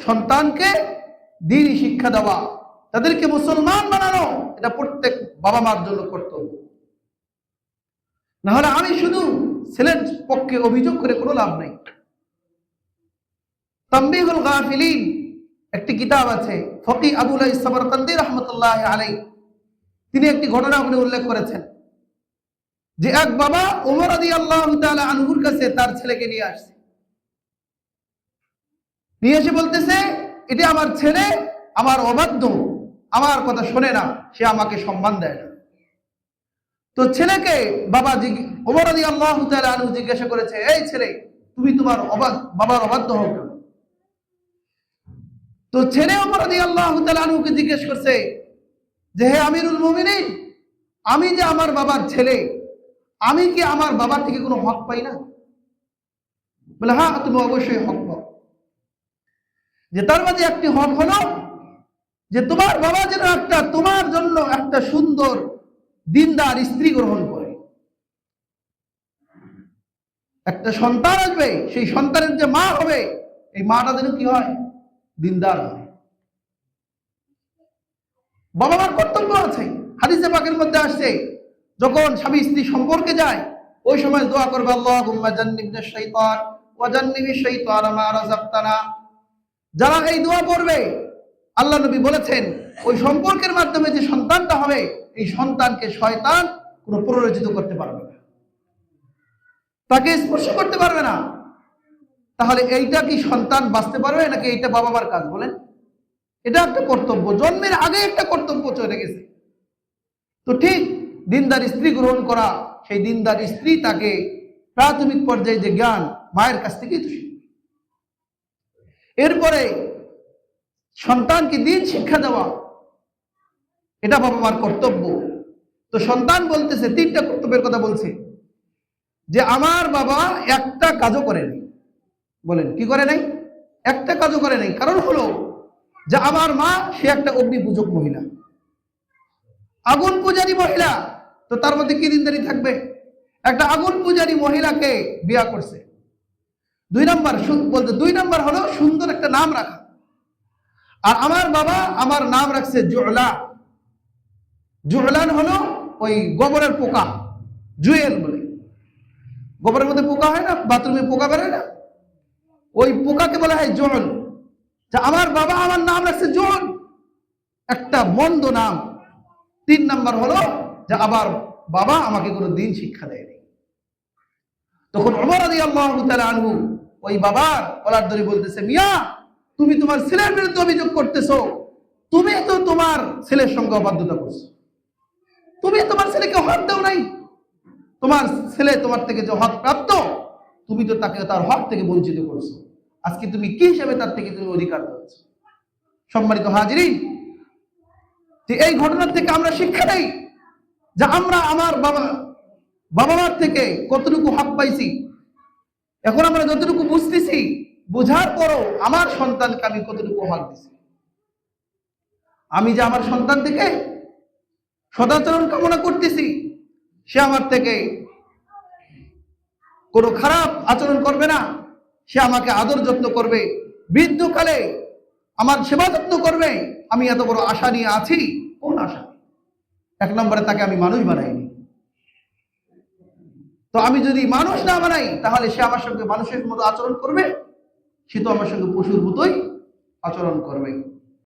সন্তানকে দ্বীনি শিক্ষা দেওয়া, তাদেরকে মুসলমান বানানো, এটা প্রত্যেক বাবা মার জন্য কর্তব্য। না হলে আমি শুধু ছেলের পক্ষে অভিযোগ করে কোনো লাভ নেই। তানবীহুল গাফিলিন একটি কিতাব আছে, ফকি আবুল সামরকান্দি রাহমাতুল্লাহি আলাইহি, তিনি একটি ঘটনা উল্লেখ করেছেন যে এক বাবা ওমর রাদিয়াল্লাহু তাআলা আনহুর কাছে তার ছেলেকে নিয়ে আসছে। নিয়ে এসে বলতেছে, এটা আমার ছেলে, আমার অবাধ্য, আমার কথা শোনে না, সে আমাকে সম্মান দেয় না। তো ছেলেকে বাবা ওমর রাদিয়াল্লাহু তাআলা আনহু জিজ্ঞাসা করেছে, এই ছেলে, তুমি তোমার বাবার অবাধ্য হও কেন? তো ছেলে ওমর রাদিয়াল্লাহু তাআলা আনহুকে জিজ্ঞেস করছে যে, হে আমিরুল মুমিনিন, আমি যে আমার বাবার ছেলে, আমি কি আমার বাবার থেকে কোনো হক পাই না? বলে, হ্যাঁ, তুমি অবশ্যই হক পাও। যে তার মাঝে একটি হক হলো যে তোমার বাবা যেন তোমার জন্য একটা সুন্দর দিনদার স্ত্রী গ্রহণ করে। একটা সন্তান আসবে, সেই সন্তানের যে মা হবে, এই মাটা যেন কি হয়? দিনদার হয়। বাবা মার কর্তব্য আছে। হাদিসে পাকের মধ্যে আসছে, যখন স্বামী স্ত্রী সম্পর্কে যায়, ওই সময় দোয়া করবে, আল্লাহুম্মা জান্নিবনা শাইতান ওয়া জান্নিবিশ শাইতানা মা রাযাকতানা। যারা এই দোয়া করবে, আল্লাহ নবী বলেছেন, ওই সম্পর্কের মাধ্যমে যে সন্তানটা হবে, এই সন্তানকে শয়তান কোনো প্ররোচিত করতে পারবে না, তাকে স্পর্শ করতে পারবে না। তাহলে এইটা কি সন্তান বাঁচতে পারবে নাকি এইটা বাবা মার কাজ? বলেন, এটা একটা কর্তব্য, জন্মের আগে একটা কর্তব্য চলে গেছে। তো ঠিক দিনদার স্ত্রী গ্রহণ করা, সেই দিনদার স্ত্রী তাকে প্রাথমিক পর্যায়ে যে জ্ঞান মায়ের কাছ থেকেই তো শিখবে। এরপরে সন্তানকে দিন শিক্ষা দেওয়া, এটা বাবা মার কর্তব্য। তো সন্তান বলতেছে, তিনটা কর্তব্যের কথা বলছে, যে আমার বাবা একটা কাজও করে নাই। বলেন, কি করে নাই? একটা কাজও করে নাই। কারণ হলো যে আমার মা, সে একটা অগ্নি পূজক মহিলা, আগুন পূজারী মহিলা। তো তার মধ্যে কি দিনদারি থাকবে? একটা আগুন পূজারী মহিলাকে বিয়া করছে। দুই নাম্বার হলো সুন্দর একটা নাম রাখা। আর আমার বাবা আমার নাম রাখছে জুলা। জুলান হলো ওই গোবরের পোকা, জুয়েল বলে। গোবরের মধ্যে পোকা হয় না, বাথরুমে পোকা বেরোয় না, ওই পোকাকে বলা হয় জোল। আমার বাবা আমার নাম রাখছে জোল, একটা মন্দ নাম। তিন নাম্বার হলো যে আবার বাবা আমাকে কোনো দিন শিক্ষা দেয়নি। তখন ওমর রাদিয়াল্লাহু তাআলা আনহু ওই বাবার কলার ধরে বলতেছে, মিয়া, তুমি তোমার ছেলের বিরুদ্ধে অভিযোগ করতেছো, তুমি তো তোমার ছেলের সঙ্গে অবাধ্যতা করছো, তুমি তোমার ছেলেকে হক দাও নাই। তোমার ছেলে তোমার থেকে যে হক প্রাপ্ত, তুমি তো তাকে তার হক থেকে বঞ্চিত করছো। আজকে তুমি কি হিসাবে তার থেকে তুমি অধিকার দিচ্ছ? সম্মানিত হাজিরিন, যে এই ঘটনার থেকে আমরা শিক্ষা নেই যে আমরা আমার বাবা মার থেকে কতটুকু হক পাইছি। এখন আমরা যতটুকু বুঝতেছি, বোঝার পরও আমার সন্তানকে আমি কতটুকু হক দিছি। আমি যে আমার সন্তান থেকে সদাচরণ কামনা করতেছি, সে আমার থেকে কোনো খারাপ আচরণ করবে না, সে আমাকে আদর যত্ন করবে, বৃদ্ধকালে আমার সেবা যত্ন করবে, আমি এত বড় আশা নিয়ে আছি। কোন আশা? এক নম্বরে তাকে আমি মানুষ বানাইনি। তো আমি যদি মানুষ না বানাই, তাহলে সে আমার সঙ্গে মানুষের মতো আচরণ করবে, সে তো আমার সঙ্গে পশুর মতোই আচরণ করবে।